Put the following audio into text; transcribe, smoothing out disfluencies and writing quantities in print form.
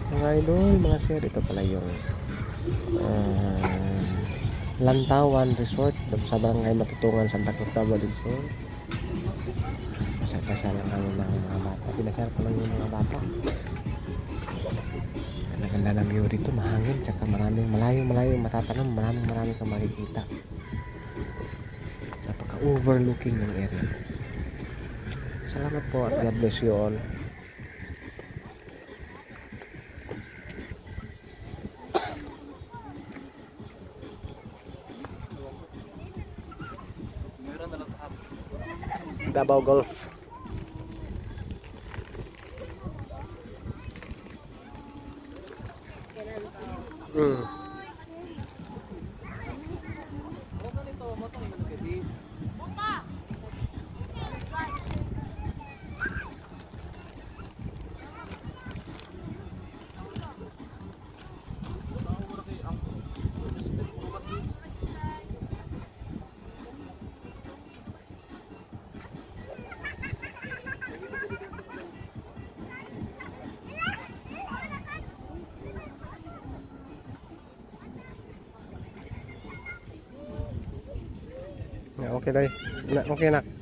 Mga idol, mga sir, ito pala yung Lantawan Resort sa Barangay Matutungan, Santa Cruz, Davao del Sur. Pasal lang kami ng mga bata. Pinasal ko lang yung mga bata. Ang ganda ng view dito, mahangin, tsaka maraming malayo matatanong, maraming kang makikita. Napaka overlooking ng area. Salamat po at God bless you all. Davao Golf. Okay, day. Okay na.